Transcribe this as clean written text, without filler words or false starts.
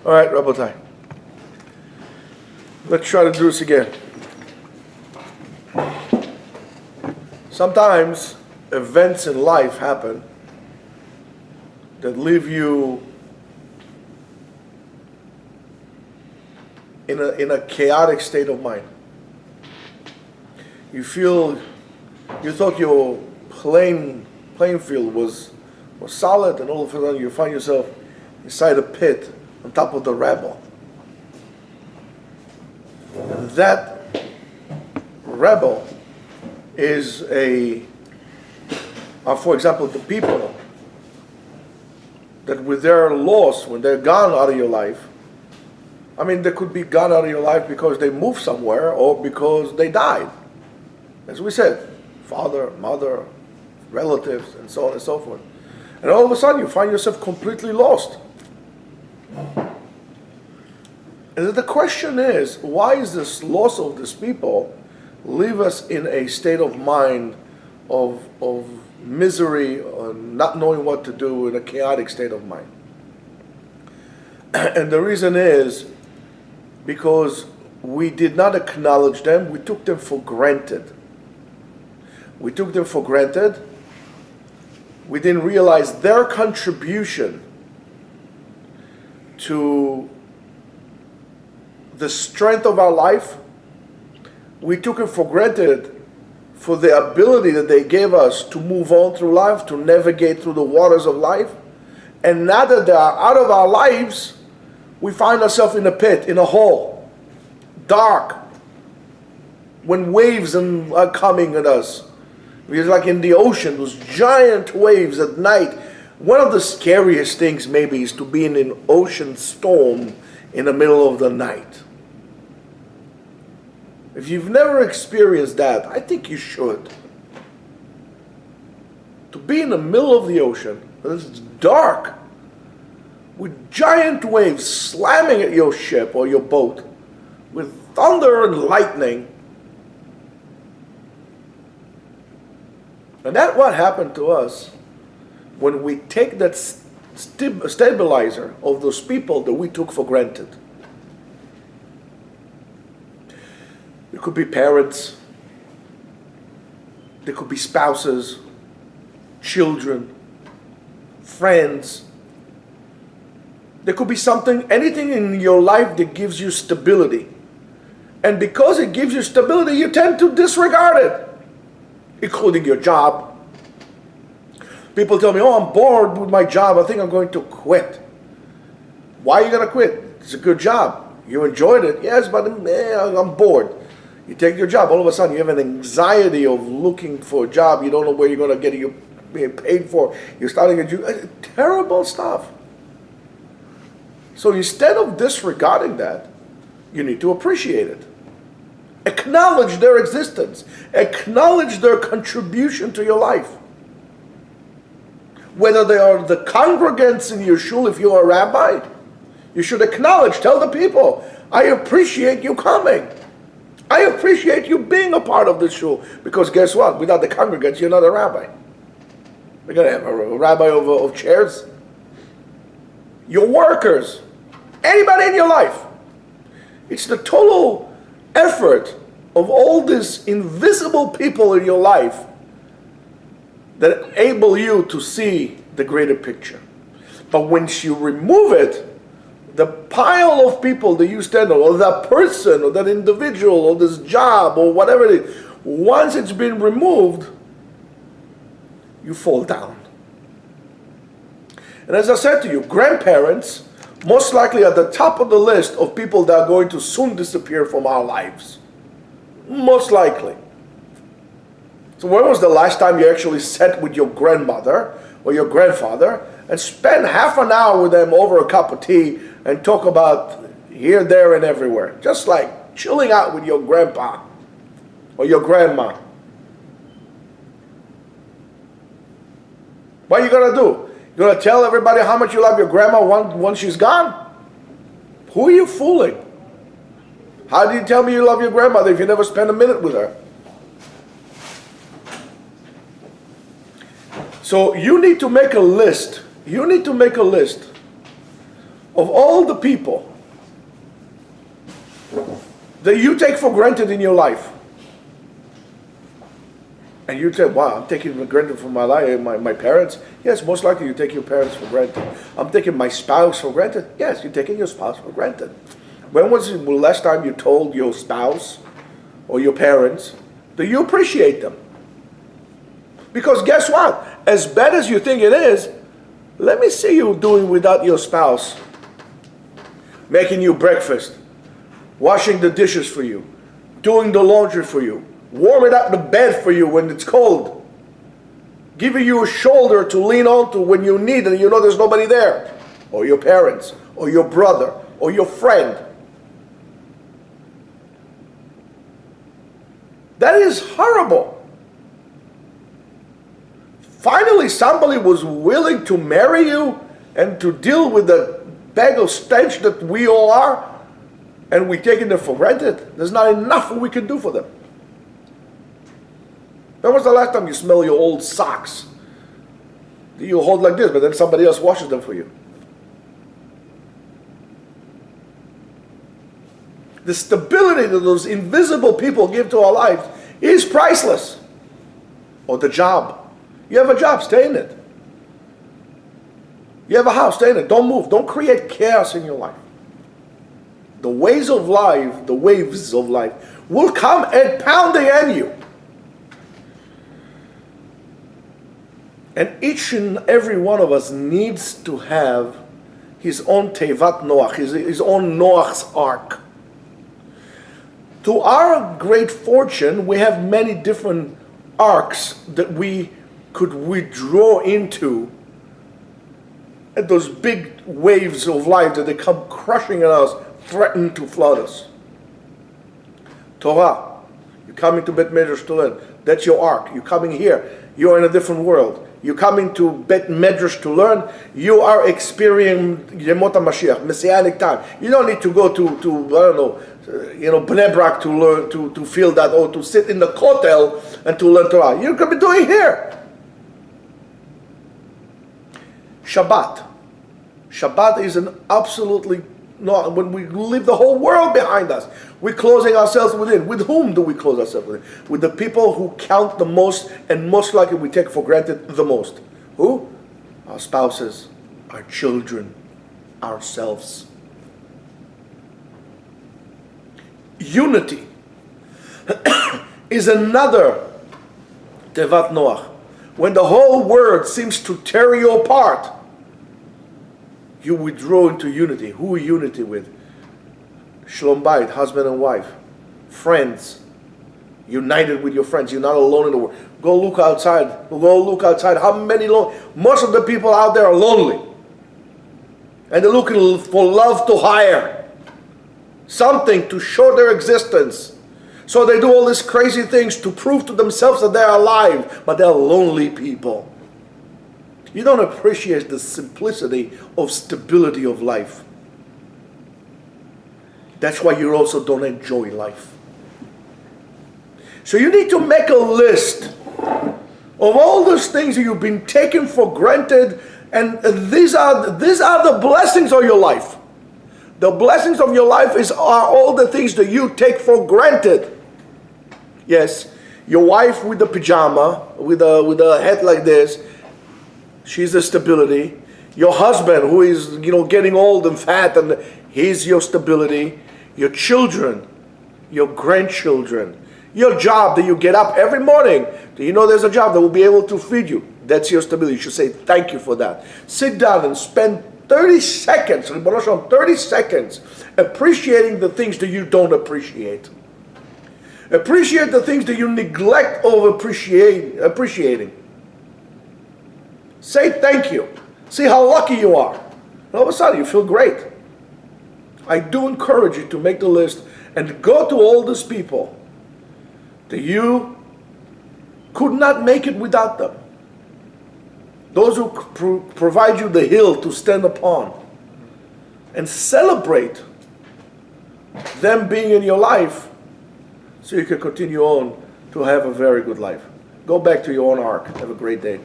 All right, Rabotai. Let's try to do this again. Sometimes events in life happen that leave you in a chaotic state of mind. You thought your playing field was solid, and all of a sudden you find yourself inside a pit on top of the rebel. And that rebel is for example, the people that with their loss, when they're gone out of your life, I mean, they could be gone out of your life because they moved somewhere or because they died. As we said, father, mother, relatives, and so on and so forth. And all of a sudden you find yourself completely lost. And the question is, why is this loss of these people leave us in a state of mind of misery, or not knowing what to do, in a chaotic state of mind? And the reason is because we did not acknowledge them, we took them for granted. We took them for granted. We didn't realize their contribution to the strength of our life. We took it for granted for the ability that they gave us to move on through life, to navigate through the waters of life. And now that they are out of our lives, we find ourselves in a pit, in a hole, dark, when waves are coming at us. It's like in the ocean, those giant waves at night. One of the scariest things maybe is to be in an ocean storm in the middle of the night. If you've never experienced that, I think you should. To be in the middle of the ocean, it's dark, with giant waves slamming at your ship or your boat, with thunder and lightning. And that's what happened to us when we take that stabilizer of those people that we took for granted. It could be parents, there could be spouses, children, friends. There could be anything in your life that gives you stability. And because it gives you stability, you tend to disregard it, including your job. People tell me, oh, I'm bored with my job, I think I'm going to quit. Why are you going to quit? It's a good job. You enjoyed it, yes, but I'm bored. You take your job, all of a sudden you have an anxiety of looking for a job, you don't know where you're going to get it, being paid for. You're starting terrible stuff. So instead of disregarding that, you need to appreciate it. Acknowledge their existence. Acknowledge their contribution to your life. Whether they are the congregants in your shul, if you're a rabbi, you should acknowledge, tell the people, I appreciate you coming. I appreciate you being a part of this shul. Because guess what? Without the congregants, you're not a rabbi. We're going to have a rabbi of chairs. Your workers, anybody in your life. It's the total effort of all these invisible people in your life that enable you to see the greater picture. But once you remove it, the pile of people that you stand on, or that person, or that individual, or this job, or whatever it is, once it's been removed, you fall down. And as I said to you, grandparents most likely at the top of the list of people that are going to soon disappear from our lives. Most likely. So when was the last time you actually sat with your grandmother or your grandfather and spent half an hour with them over a cup of tea and talk about here, there, and everywhere? Just like chilling out with your grandpa or your grandma. What are you going to do? You're going to tell everybody how much you love your grandma once she's gone? Who are you fooling? How do you tell me you love your grandmother if you never spend a minute with her? So you need to make a list. You need to make a list of all the people that you take for granted in your life, and you say, wow, I'm taking for granted for my life, my parents. Yes, most likely you take your parents for granted. I'm taking my spouse for granted. Yes, you're taking your spouse for granted. When was the last time you told your spouse or your parents that you appreciate them? Because guess what? As bad as you think it is, let me see you doing without your spouse. Making you breakfast, washing the dishes for you, doing the laundry for you, warming up the bed for you when it's cold, giving you a shoulder to lean onto when you need and you know there's nobody there, or your parents, or your brother, or your friend. That is horrible. Finally, somebody was willing to marry you and to deal with the bag of stench that we all are, and we're taking them for granted. There's not enough we can do for them. When was the last time you smell your old socks? You hold like this, but then somebody else washes them for you. The stability that those invisible people give to our lives is priceless. Or the job. You have a job, stay in it. You have a house, stay in it. Don't move. Don't create chaos in your life. The waves of life will come and pounding on you. And each and every one of us needs to have his own Tevat Noach, his own Noach's ark. To our great fortune, we have many different arks that we could withdraw into at those big waves of life that they come crushing at us, threaten to flood us. Torah, you're coming to Bet Medrash to learn. That's your ark. You're coming here. You're in a different world. You're coming to Bet Medrash to learn. You are experiencing Yemot HaMashiach, Messianic time. You don't need to go to I don't know, Bnei Brak to learn, to feel that, or to sit in the Kotel and to learn Torah. You're going to be doing here. Shabbat. Shabbat is an absolutely, no, when we leave the whole world behind us, we're closing ourselves within. With whom do we close ourselves within? With the people who count the most and most likely we take for granted the most. Who? Our spouses, our children, ourselves. Unity is another Tevat Noach. When the whole world seems to tear you apart, you withdraw into unity. Who are unity with? Shalom Bayit, husband and wife, friends, united with your friends. You're not alone in the world. Go look outside. Go look outside. How many most of the people out there are lonely, and they're looking for love to hire, something to show their existence. So they do all these crazy things to prove to themselves that they're alive, but they're lonely people. You don't appreciate the simplicity of stability of life. That's why you also don't enjoy life. So you need to make a list of all those things that you've been taken for granted, and these are the blessings of your life. The blessings of your life are all the things that you take for granted. Yes, your wife with the pajama, with a head like this, she's the stability. Your husband who is, getting old and fat, and he's your stability. Your children, your grandchildren, your job that you get up every morning. Do you know there's a job that will be able to feed you? That's your stability. You should say thank you for that. Sit down and spend 30 seconds, 30 seconds, appreciating the things that you don't appreciate. Appreciate the things that you neglect of appreciating. Say thank you. See how lucky you are. And all of a sudden you feel great. I do encourage you to make the list and go to all these people that you could not make it without them. Those who provide you the hill to stand upon, and celebrate them being in your life so you can continue on to have a very good life. Go back to your own ark. Have a great day.